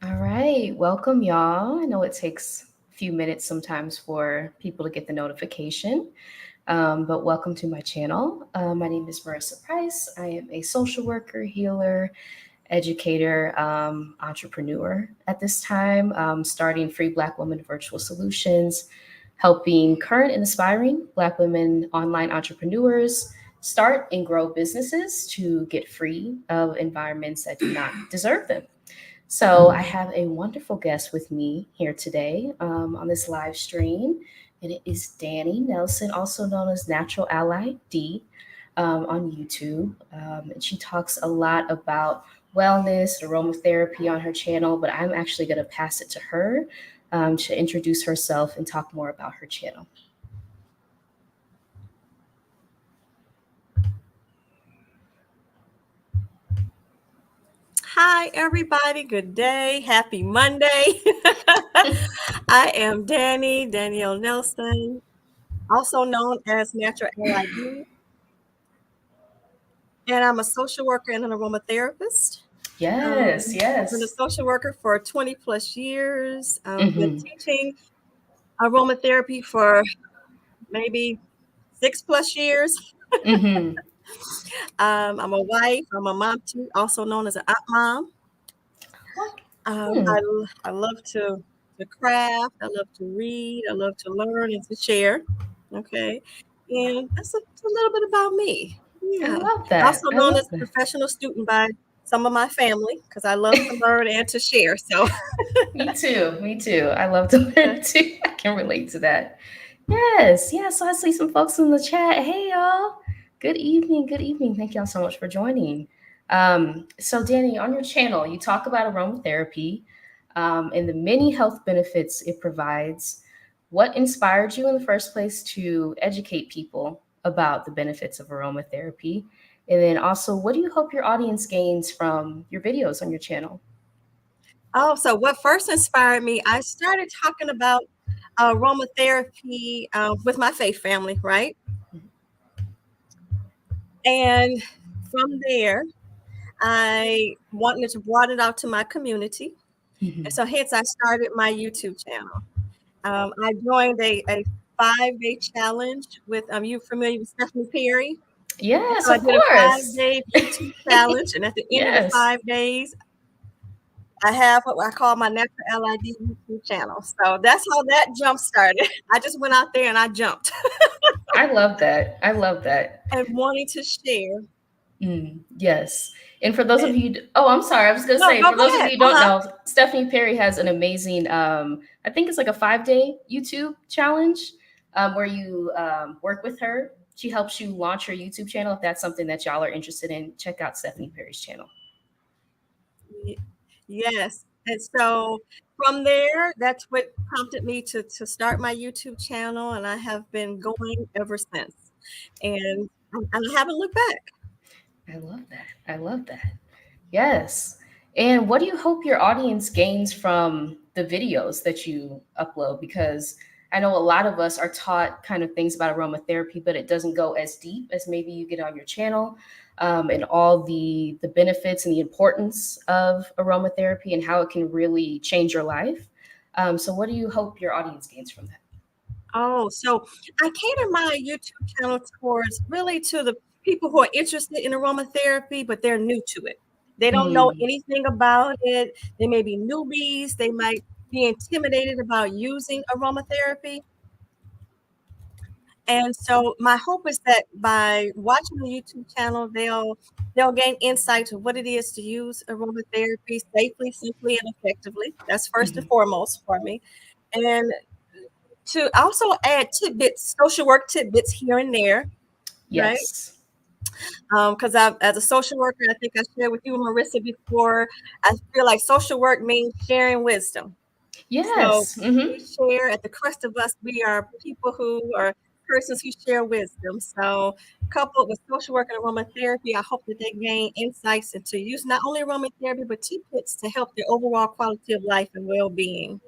All right, welcome, y'all. I know it takes a few minutes sometimes for people to get the notification, but welcome to my channel. My name is Marissa Price. I am a social worker, healer, educator, entrepreneur at this time, starting Free Black Women Virtual Solutions, helping current and aspiring Black women online entrepreneurs start and grow businesses to get free of environments that do not deserve them. So, I have a wonderful guest with me here today on this live stream, and it is Danny Nelson, also known as Natural Ally D on YouTube. And she talks a lot about wellness, aromatherapy on her channel, but I'm actually going to pass it to her to introduce herself and talk more about her channel. Hi, everybody. Good day. Happy Monday. I am Danielle Nelson, also known as Natural LID, and I'm a social worker and an aromatherapist. Yes, I've been a yes. social worker for 20 plus years. I've been Mm-hmm. teaching aromatherapy for maybe 6 plus years. Mm-hmm. I'm a wife. I'm a mom too, also known as an aunt mom. Um, Hmm. I, I love to craft. I love to read. I love to learn and to share. Okay. And that's a little bit about me. I Yeah. love that. Also I known as love a that. professional student by some of my family because I love to learn and to share. So, Me too. Me too. I love to learn too. I can relate to that. Yes. Yeah. So I see some folks in the chat. Hey, y'all. Good evening. Good evening. Thank y'all so much for joining. So, Danny, on your channel, you talk about aromatherapy and the many health benefits it provides. What inspired you in the first place to educate people about the benefits of aromatherapy? And then also, what do you hope your audience gains from your videos on your channel? so what first inspired me, I started talking about aromatherapy with my faith family, right? And from there, I wanted to broaden it out to my community. And Mhm. so hence I started my YouTube channel. I joined a 5-day challenge with, you familiar with Stephanie Perry? And Yes, so I of did a course. 5-day YouTube challenge. And at the end of the Yes. 5 days, I have what I call my Natural LID YouTube channel. So that's how that jump started. I just went out there and I jumped I love that. I love that. and wanting to share. Yes. And for those of And you, oh, I'm sorry. I was going to no, say, for go those of ahead. you who don't Uh-huh. know, Stephanie Perry has an amazing, I think it's like a 5-day YouTube challenge where you work with her. She helps you launch your YouTube channel. If that's something that y'all are interested in, check out Stephanie Perry's channel. Y- Yes. And so from there, that's what prompted me to start my YouTube channel. And I have been going ever since. And I haven't looked back. I love that. I love that. Yes. And what do you hope your audience gains from the videos that you upload? Because I know a lot of us are taught kind of things about aromatherapy, but it doesn't go as deep as maybe you get on your channel, and all the benefits and the importance of aromatherapy and how it can really change your life. So, what do you hope your audience gains from that? Oh, so I cater my YouTube channel towards really to the people who are interested in aromatherapy, but they're new to it. They don't know Mm, anything about it. They may be newbies. They might be intimidated about using aromatherapy. And so my hope is that by watching the YouTube channel, they'll gain insight to what it is to use aromatherapy safely, simply, and effectively. That's first and mhm. foremost for me. And to also add tidbits, social work tidbits here and there, right? Yes. Because as a social worker, I think I shared with you, Marissa, before, I feel like social work means sharing wisdom. So Yes. we share at the crust of us, we are people who are persons who share wisdom. So coupled with social work and aromatherapy, I hope that they gain insights into use not only aromatherapy, but tidbits to help their overall quality of life and well-being.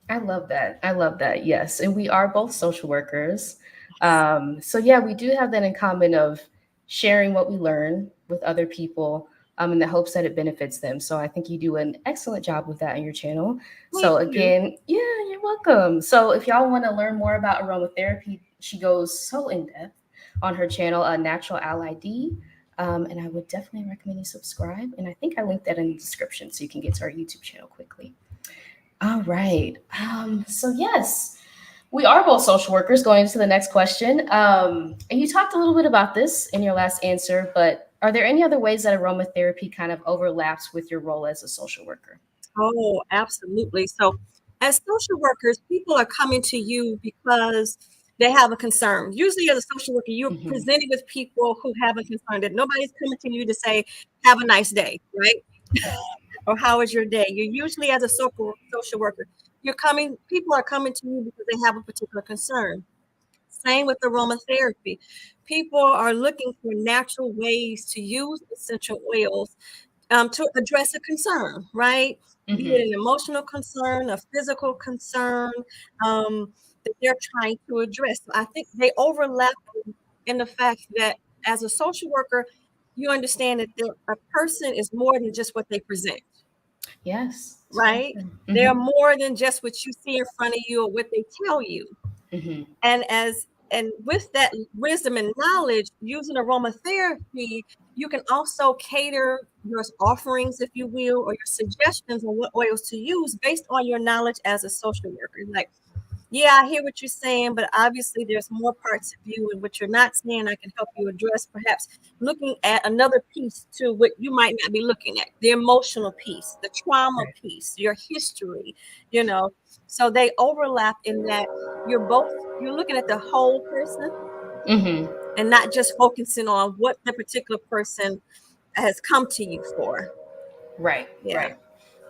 I love that. I love that. Yes. And we are both social workers. So, yeah, we do have that in common of sharing what we learn with other people, in the hopes that it benefits them. So I think you do an excellent job with that on your channel. Thank So you. again, yeah, you're welcome. So if y'all want to learn more about aromatherapy, she goes so in depth on her channel, Natural Ally D. And I would definitely recommend you subscribe. And I think I linked that in the description so you can get to our YouTube channel quickly. All right. So yes, we are both social workers. Going into the next question, and you talked a little bit about this in your last answer, but are there any other ways that aromatherapy kind of overlaps with your role as a social worker? Oh, absolutely. So, as social workers, people are coming to you because they have a concern. Usually, as a social worker, you're Hmm. presented with people who have a concern that nobody's coming to you to say, "Have a nice day," right? Or "How was your day?" You're usually, as a social worker, people are coming to you because they have a particular concern. Same with aromatherapy. People are looking for natural ways to use essential oils to address a concern, right? Be Hmm. it an emotional concern, a physical concern um, that they're trying to address. So I think they overlap in the fact that as a social worker, you understand that a person is more than just what they present, Yes, it's very right? true. They're Hmm. more than just what you see in front of you or what they tell you. Hmm. And with that wisdom and knowledge, using aromatherapy, you can also cater your offerings, if you will, or your suggestions on what oils to use based on your knowledge as a social worker. Like, yeah, I hear what you're saying, but obviously there's more parts of you and what you're not saying I can help you address, perhaps looking at another piece to what you might not be looking at, the emotional piece, the trauma Right. piece, your history, you know. So they overlap in that you're looking at the whole person Hmm. and not just focusing on what the particular person has come to you for. Right. Yeah. Right.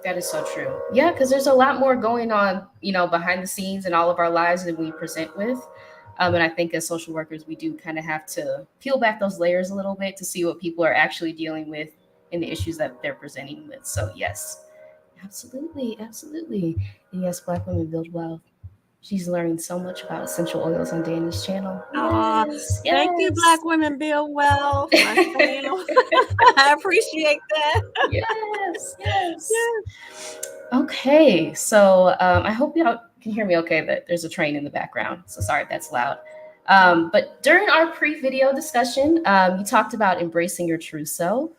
That is so true. Yeah, because there's a lot more going on, behind the scenes in all of our lives than we present with. And I think as social workers, we do kind of have to peel back those layers a little bit to see what people are actually dealing with and the issues that they're presenting with. So, yes, absolutely. Absolutely. And yes, Black women build wealth. She's learning so much about essential oils on Danny's channel. Uh, Yes. Thank you, Black Yes. women build wealth. I am. I appreciate that. Yes. Yes. Yeah. Okay, so I hope y'all can hear me okay. That there's a train in the background, so sorry if that's loud. But during our pre-video discussion, you talked about embracing your true self,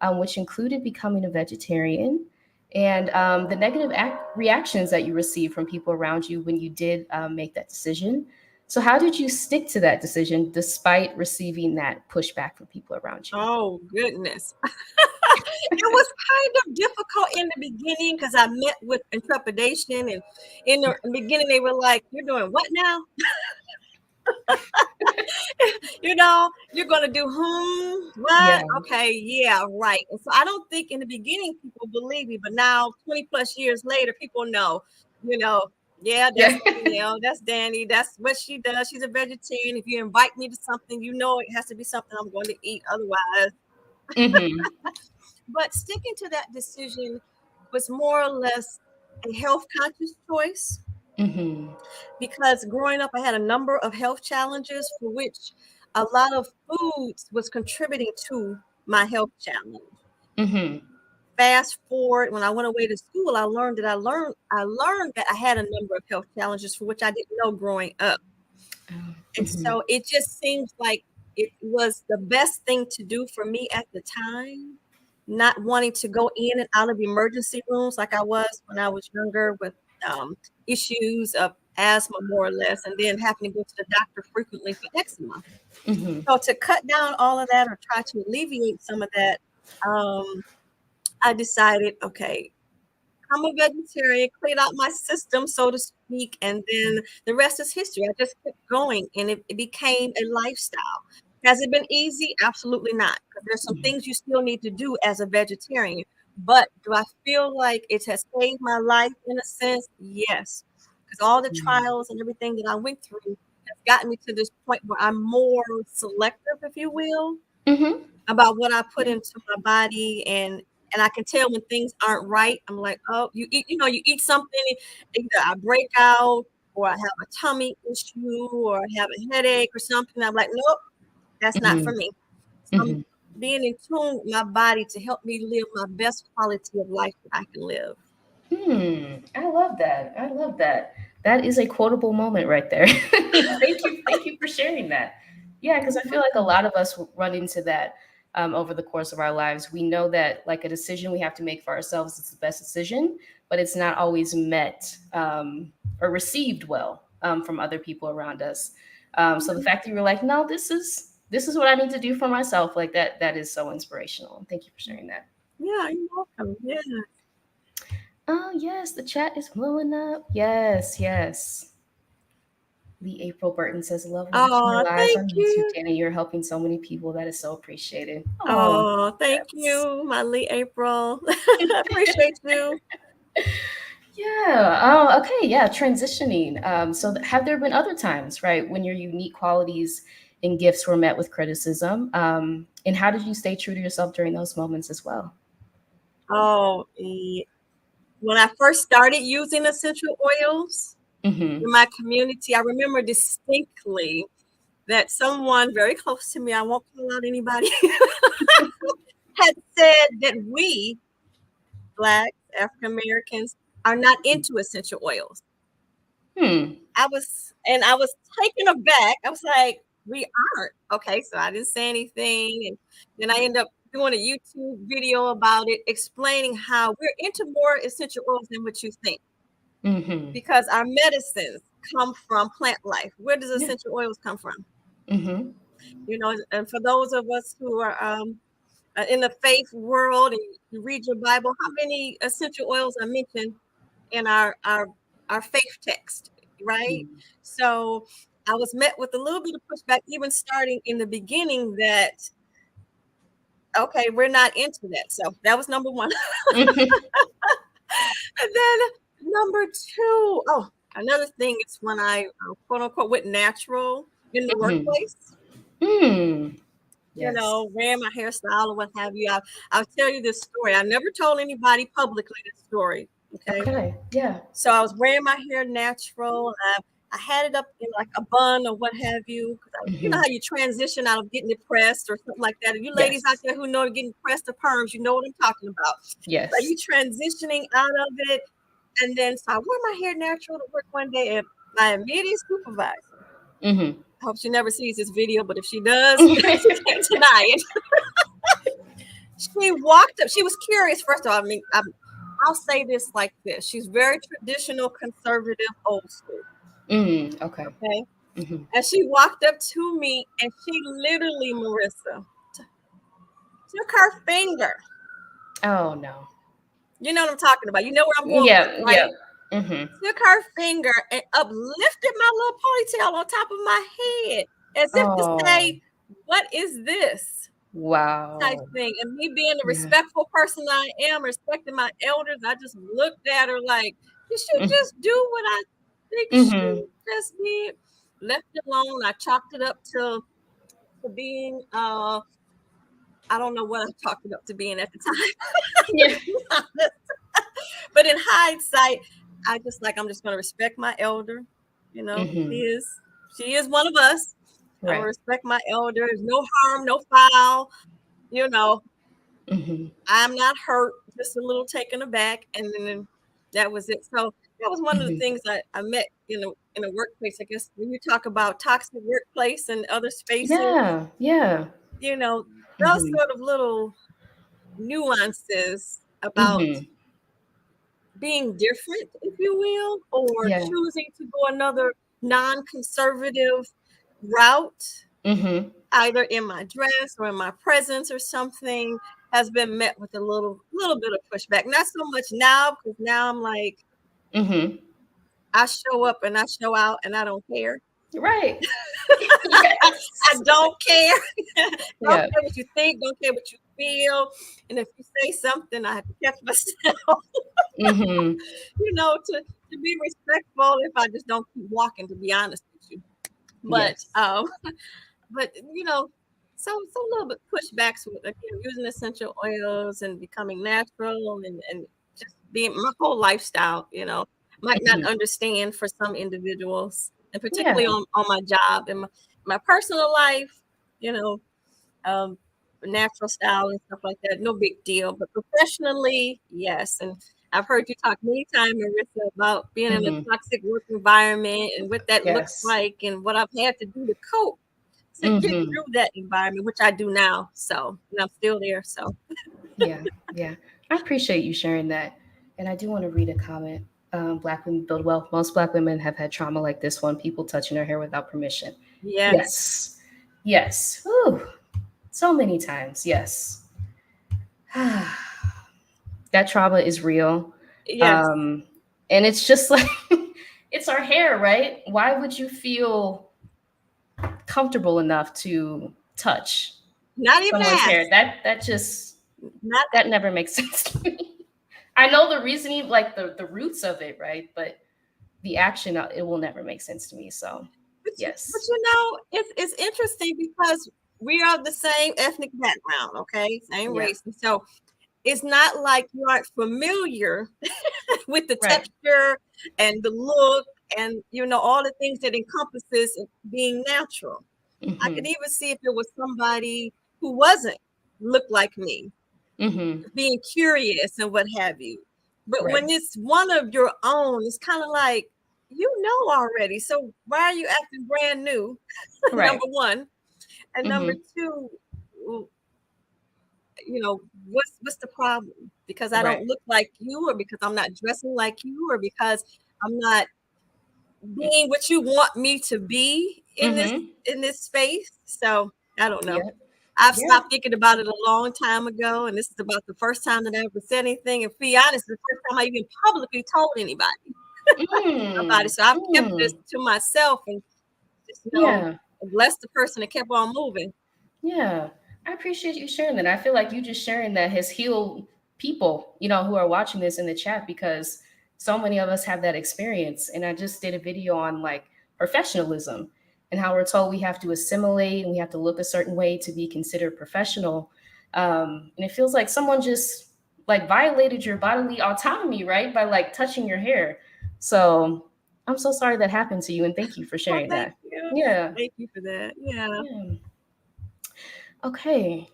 which included becoming a vegetarian, and the negative reactions that you received from people around you when you did make that decision. So, how did you stick to that decision despite receiving that pushback from people around you? Oh, goodness. It was kind of difficult in the beginning because I met with intrepidation. And in the beginning, they were like, "You're doing what now?" You're going to do Yeah. what? Okay, yeah, right. And so I don't think in the beginning people believe me, but now 20 plus years later, people know, you know, yeah, Yeah. that's Danny. That's what she does. She's a vegetarian. If you invite me to something, you know it has to be something I'm going to eat. Otherwise, Hmm. but sticking to that decision was more or less a health conscious choice Hmm. because growing up, I had a number of health challenges for which a lot of foods was contributing to my health challenge. Hmm. Fast forward, when I went away to school, I learned that I had a number of health challenges for which I didn't know growing up. And Hmm. so it just seems like it was the best thing to do for me at the time, not wanting to go in and out of emergency rooms like I was when I was younger with issues of asthma, more or less, and then having to go to the doctor frequently for eczema. Hmm. So to cut down all of that or try to alleviate some of that, um, I decided, okay, I'm a vegetarian, cleared out my system, so to speak, and then the rest is history. I just kept going, and it became a lifestyle. Has it been easy? Absolutely not, because there's some things you still need to do as a vegetarian. But do I feel like it has saved my life in a sense? Yes, because all the trials and everything that I went through has gotten me to this point where I'm more selective, if you will, Hmm. about what I put Yeah. into my body and I can tell when things aren't right. I'm like, oh, you eat something, either I break out or I have a tummy issue or I have a headache or something. I'm like, nope, that's not Hmm. for me. So Hmm. being in tune with my body to help me live my best quality of life that I can live. I love that. I love that. That is a quotable moment right there. Thank you. Thank you for sharing that. Yeah, because I feel like a lot of us run into that over the course of our lives. We know that like a decision we have to make for ourselves is the best decision, but it's not always met or received well from other people around us. So the fact that you were like, no, this is what I need to do for myself, like that is so inspirational. Thank you for sharing that. Yeah, you're welcome. Yeah. Oh, yes, the chat is blowing up. Yes, yes. Lee April Burton says, love watching your Oh, lives thank on YouTube, you. Danny. You're helping so many people. That is so appreciated. Oh, Oh, thank yes. you, my Lee April. I appreciate you. Yeah. Oh, okay. Yeah. Transitioning. Have there been other times, right, when your unique qualities and gifts were met with criticism? And how did you stay true to yourself during those moments as well? Oh, when I first started using essential oils Mm-hmm. in my community, I remember distinctly that someone very close to me, I won't call out anybody, had said that we, Blacks, African Americans, are not into essential oils. Hmm. I was taken aback. I was like, we aren't. Okay, so I didn't say anything. And then I ended up doing a YouTube video about it, explaining how we're into more essential oils than what you think. Mm-hmm. Because our medicines come from plant life. Where does Yeah. essential oils come from? Mm-hmm. And for those of us who are in the faith world and you read your Bible, how many essential oils are mentioned in our faith text, right? So I was met with a little bit of pushback, even starting in the beginning, that okay, we're not into that. So that was number one. Mm-hmm. And then number two, oh, another thing is when I quote unquote went natural in the Mm-hmm. workplace. Mm. Yes. Wearing my hairstyle or what have you. I'll tell you this story. I never told anybody publicly this story. Okay. Okay. Yeah. So I was wearing my hair natural. I had it up in like a bun or what have you. You know Hmm. how you transition out of getting it pressed or something like that. And you ladies out Yes. there who know getting pressed to perms, you know what I'm talking about. So Yes. you transitioning out of it. And then so I wore my hair natural to work one day, and my immediate supervisor, Hmm. I hope she never sees this video, but if she does, she can't deny it. She walked up. She was curious. First of all, I'll say this like this. She's very traditional, conservative, old school. Okay. Okay. Hmm. And she walked up to me and she literally, Marissa, took her finger. Oh no. You know what I'm talking about. You know where I'm going with this, Yeah. Yeah. right? Hmm. Took her finger and uplifted my little ponytail on top of my head as if to Oh. say, what is this? Type Wow. thing. And me being the Yeah. respectful person I am, respecting my elders, I just looked at her like, did she just do what I think she Mm-hmm. just did? Left it alone. I chalked it up to being I don't know what I chalked it up to being at the Yeah. time. But in hindsight, I'm just gonna respect my elder. Hmm. She is one of us. I'm gonna Right. respect my elder. There's no harm, no foul. You know, Hmm. I'm not hurt, just a little taken aback, and then that was it. So that was one of the Hmm. things I met in a workplace. I guess when you talk about toxic workplace and other spaces, Yeah. Yeah. you know, those Hmm. sort of little nuances about Hmm. being different, if you will, or Yeah. choosing to go another non-conservative route, Hmm. either in my dress or in my presence or something, has been met with a little bit of pushback. Not so much now, because now I'm like, Hmm. I show up and I show out and I don't care. Right. I Yes. don't care. Don't Yeah. care what you think, don't care what you feel. And if you say something, I have to catch myself, Hmm. to be respectful if I just don't keep walking, to be honest with you. But Yes. but so a little bit pushbacks with using essential oils and becoming natural and just being my whole lifestyle, might not Hmm. understand for some individuals, and particularly Yeah. on my job and my personal life, you know. Um, natural style and stuff like that, no big deal. But professionally, yes. And I've heard you talk many times, Marissa, about being in a Hmm. toxic work environment and what that looks Yes. like and what I've had to do to cope to get Hmm. through that environment, which I do now. So, and I'm still there. So, Yeah. Yeah. I appreciate you sharing that. And I do want to read a comment. Black women build wealth. Most Black women have had trauma like this one, people touching their hair without permission. yes, Yes. Yes. Whew. So many times. Yes. That trauma is real. yes, Um, and it's just like, it's our hair, right? Why would you feel comfortable enough to touch not even someone's hair? ask, That just, not that never makes sense to me. I know the reasoning, like the roots of it, right? But the action, it will never make sense to me. So, but yes. it's interesting because we are the same ethnic background, okay, same Yeah. race, and so it's not like you aren't familiar with the Right. texture and the look and all the things that encompasses being natural. I Mm-hmm. could even see if it was somebody who wasn't looked like me, Mm-hmm. being curious and what have you. But Right. when it's one of your own, it's kind of like already. So why are you acting brand new? Right. Number one, and number Mm-hmm. two, what's the problem? Because I Right. don't look like you, or because I'm not dressing like you, or because I'm not being what you want me to be in this Mm-hmm. space. So I don't know. Yeah. I've Yeah. stopped thinking about it a long time ago, and this is about the first time that I ever said anything. And to be honest, the first time I even publicly told anybody about it. Mm. So I've kept this Mm. to myself and just Yeah. bless the person that kept on moving. Yeah, I appreciate you sharing that. I feel like you just sharing that has healed people, who are watching this in the chat because so many of us have that experience. And I just did a video on like professionalism and how we're told we have to assimilate and we have to look a certain way to be considered professional. And it feels like someone just like violated your bodily autonomy, right? By like touching your hair. So I'm so sorry that happened to you and thank you for Well, sharing thank that. you. Yeah. Thank you for that. Yeah. Yeah. Okay.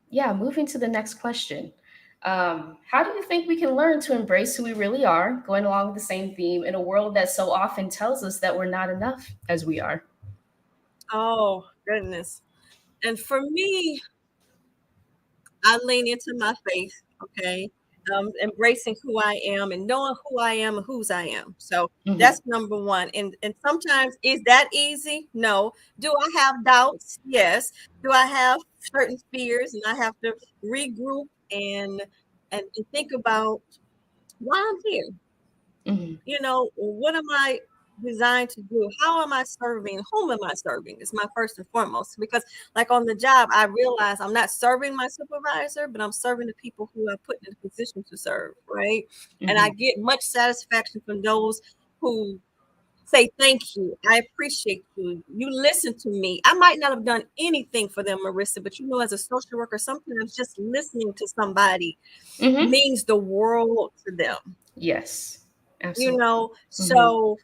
Yeah, moving to the next question. How do you think we can learn to embrace who we really are, going along with the same theme, in a world that so often tells us that we're not enough as we are? Oh, goodness. And for me, I lean into my faith, okay? Embracing who I am and knowing who I am and whose I am. So Hmm. that's number one. And sometimes is that easy? No. Do I have doubts? Yes. Do I have certain fears and I have to regroup and think about why I'm here? Hmm. What am I designed to do? How am I serving? Whom am I serving? Is my first and foremost. Because, like on the job, I realize I'm not serving my supervisor, but I'm serving the people who are put in a position to serve, right? And I Hmm. get much satisfaction from those who say, "Thank you. I appreciate you. You listen to me." I might not have done anything for them, Marissa, but as a social worker, sometimes just listening to somebody Hmm. means the world to them. Yes, you absolutely. know Hmm. so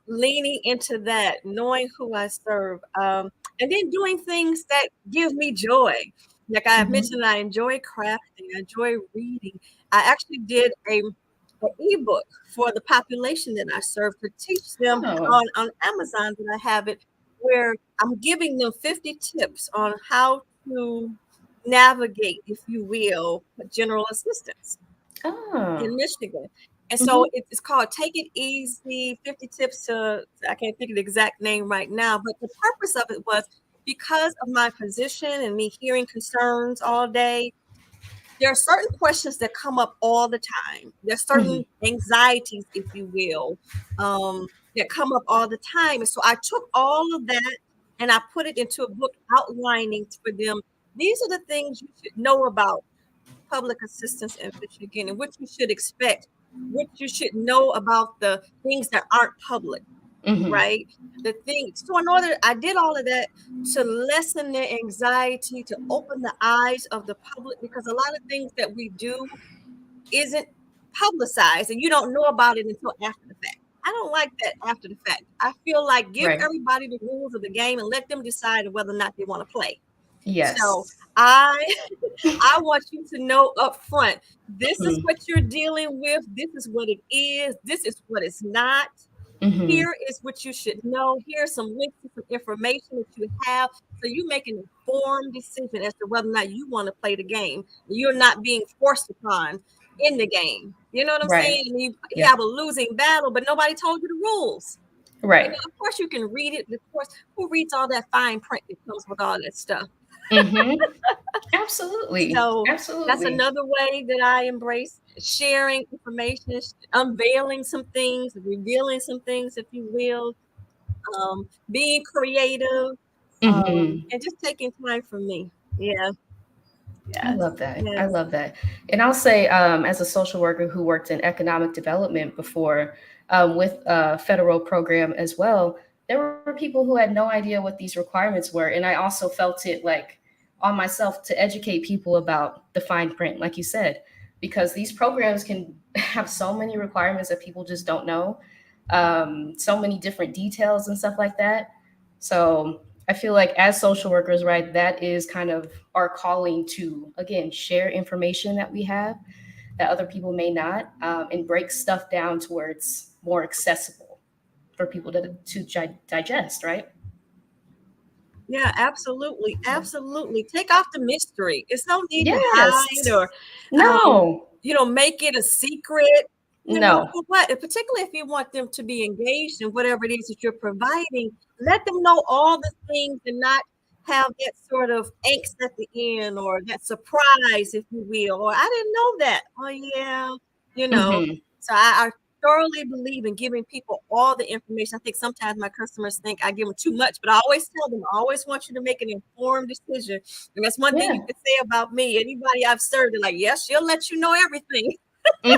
leaning into that, knowing who I serve, and then doing things that give me joy. Like I have Hmm. mentioned, I enjoy crafting, I enjoy reading. I actually did a ebook for the population that I serve to teach them Oh. on Amazon, that I have it, where I'm giving them 50 tips on how to navigate, if you will, general assistance Ah. in Michigan. And so Hmm. it's called Take It Easy 50 Tips to, I can't think of the exact name right now, but the purpose of it was because of my position and me hearing concerns all day. There are certain questions that come up all the time. There's Hmm. certain anxieties, if you will, that come up all the time. And so I took all of that and I put it into a book outlining for them. These are the things you should know about public assistance in Michigan and what you should expect, what you should know about the things that aren't public, Hmm. right? The things. So in order, I did all of that to lessen their anxiety, to open the eyes of the public, because a lot of things that we do isn't publicized and you don't know about it until after the fact. I don't like that after the fact. I feel like give Right. everybody the rules of the game and let them decide whether or not they want to play. So Yes. I I want you to know up front, this is Mm-hmm. what you're dealing with. This is what it is. This is what it's not. Mm-hmm. Here is what you should know. Here's some links to some information that you have. So you make an informed decision as to whether or not you want to play the game. You're not being forced upon in the game. You know what I'm Right. saying? And you Yep. have a losing battle, but nobody told you the rules. Right. Of course you can read it. Of course, who reads all that fine print that comes with all that stuff? Mm-hmm. Absolutely. So that's Absolutely. another way that I embrace sharing information, unveiling some things, revealing some things, if you will, being creative, Mm-hmm. and just taking time for me. Yeah, I yes, love that. I yes. love that. And I'll say, as a social worker who worked in economic development before, with a federal program as well, there were people who had no idea what these requirements were. And I also felt it like on myself to educate people about the fine print, like you said, because these programs can have so many requirements that people just don't know, so many different details and stuff like that. So I feel like as social workers, right, that is kind of our calling to, again, share information that we have that other people may not, and break stuff down to where it's more accessible for people to digest, right? Yeah, absolutely, absolutely. Take off the mystery. It's no need to hide Yes. or, um, No. make it a secret. No. For what? And particularly if you want them to be engaged in whatever it is that you're providing, let them know all the things and not have that sort of angst at the end or that surprise, if you will. Or I didn't know that. Oh yeah, you know. Hmm. So I thoroughly believe in giving people all the information. I think sometimes my customers think I give them too much, but I always tell them I always want you to make an informed decision. And that's one thing Yeah. you can say about me. Anybody I've served, they're like, yes, she'll let you know everything. Hmm.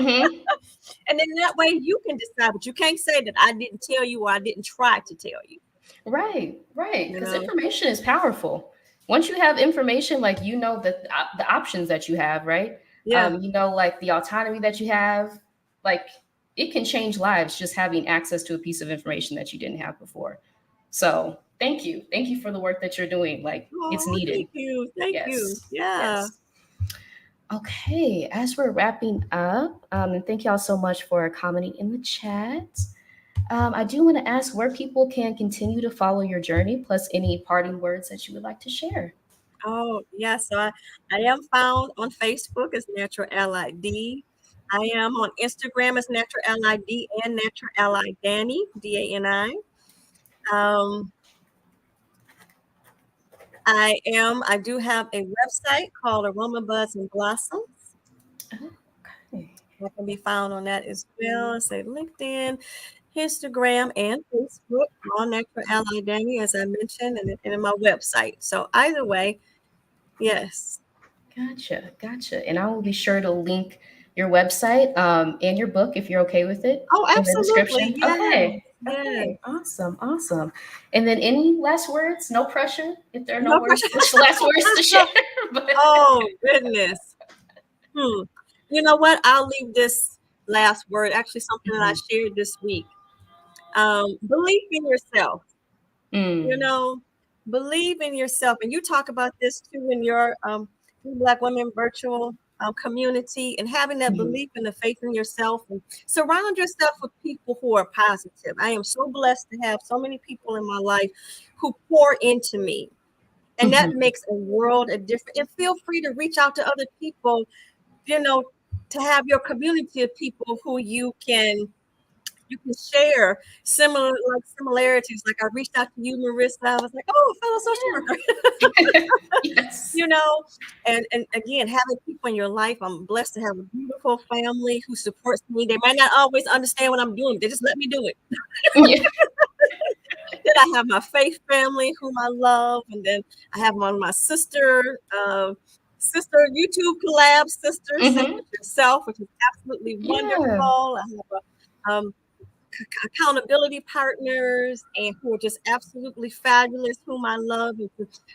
And then that way you can decide, but you can't say that I didn't tell you or I didn't try to tell you. Right, right. You Because know? information is powerful. Once you have information, like you know the options that you have, right? Yeah. You know, like the autonomy that you have, like it can change lives just having access to a piece of information that you didn't have before. So thank you for the work that you're doing. Like it's Oh, needed. thank you. Thank you. Yes, Yeah. yes. Okay, as we're wrapping up, and thank y'all so much for commenting in the chat. I do want to ask where people can continue to follow your journey, plus any parting words that you would like to share. Oh, yeah. So I am found on Facebook as Natural Ally D. I am on Instagram as Natural Ally D and Natural Ally Danny, Dani. Um, I do have a website called Aroma Buds and Blossoms. Okay. I can be found on that as well. Say LinkedIn, Instagram, and Facebook, all Natural Ally Danny, as I mentioned, and in my website. So either way, yes. Gotcha, gotcha. And I will be sure to link your website, and your book if you're okay with it Oh, in the absolutely. description. Yes. Okay. Yes. Okay. Awesome. Awesome. And then any last words? No pressure if there are no No words, question. last words to share. But Oh, goodness. Hmm. You know what? I'll leave this last word. Actually, something that I Mhm. shared this week. Believe in yourself. You Mm. know, believe in yourself. And you talk about this too in your Black Women virtual community, and having that Mhm. belief and the faith in yourself, and surround yourself with people who are positive. I am so blessed to have so many people in my life who pour into me. And that Mhm. makes a world of difference. And feel free to reach out to other people, you know, to have your community of people who you can share similarities. Like I reached out to you, Marissa. I was like, oh, fellow social Yeah. worker, Yes. you know. And again, having people in your life, I'm blessed to have a beautiful family who supports me. They might not always understand what I'm doing. They just let me do it. Yeah. Then I have my faith family whom I love, and then I have one of my sister YouTube collab sisters, Sit Hmm. With Yourself, which is absolutely Yeah. wonderful. I have a accountability partners and who are just absolutely fabulous, whom I love, and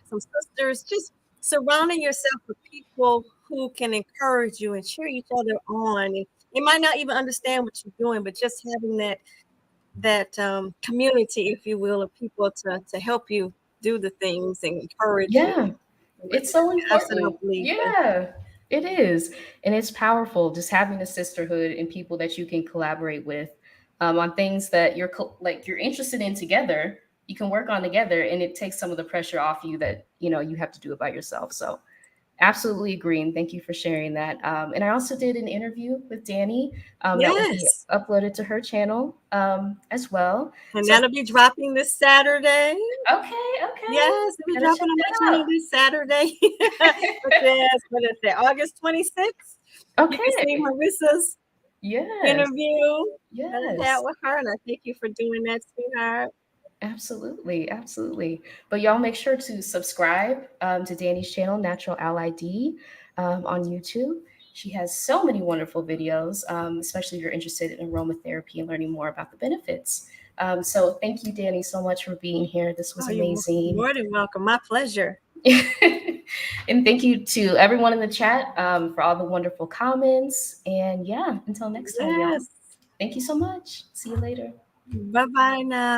some sisters. Just surrounding yourself with people who can encourage you and cheer each other on. And they might not even understand what you're doing, but just having that community, if you will, of people to help you do the things and encourage you. Yeah. It's so Absolutely important. don't believe that. Yeah, it is. And it's powerful just having a sisterhood and people that you can collaborate with on things that like you're interested in together. You can work on together, and it takes some of the pressure off you that you have to do it by yourself. So absolutely agree, and thank you for sharing that. And I also did an interview with Danny that will be Yes. uploaded to her channel as well. And So that'll be dropping this Saturday. okay, okay, Yes, it'll be gotta check dropping on my that channel out. this Saturday, which is, what is it, August 26th. You can see Okay. Marissa's Yes. interview that I had Yes. with her, and I thank you for doing that, sweetheart. Absolutely. Absolutely. But y'all make sure to subscribe to Danny's channel, Natural Ally D, on YouTube. She has so many wonderful videos, especially if you're interested in aromatherapy and learning more about the benefits. So thank you, Danny, so much for being here. This was Oh, you're amazing. more than welcome. My pleasure. And thank you to everyone in the chat for all the wonderful comments. And yeah, until next time, y'all. Yes. Thank you so much. See you later. Bye bye now.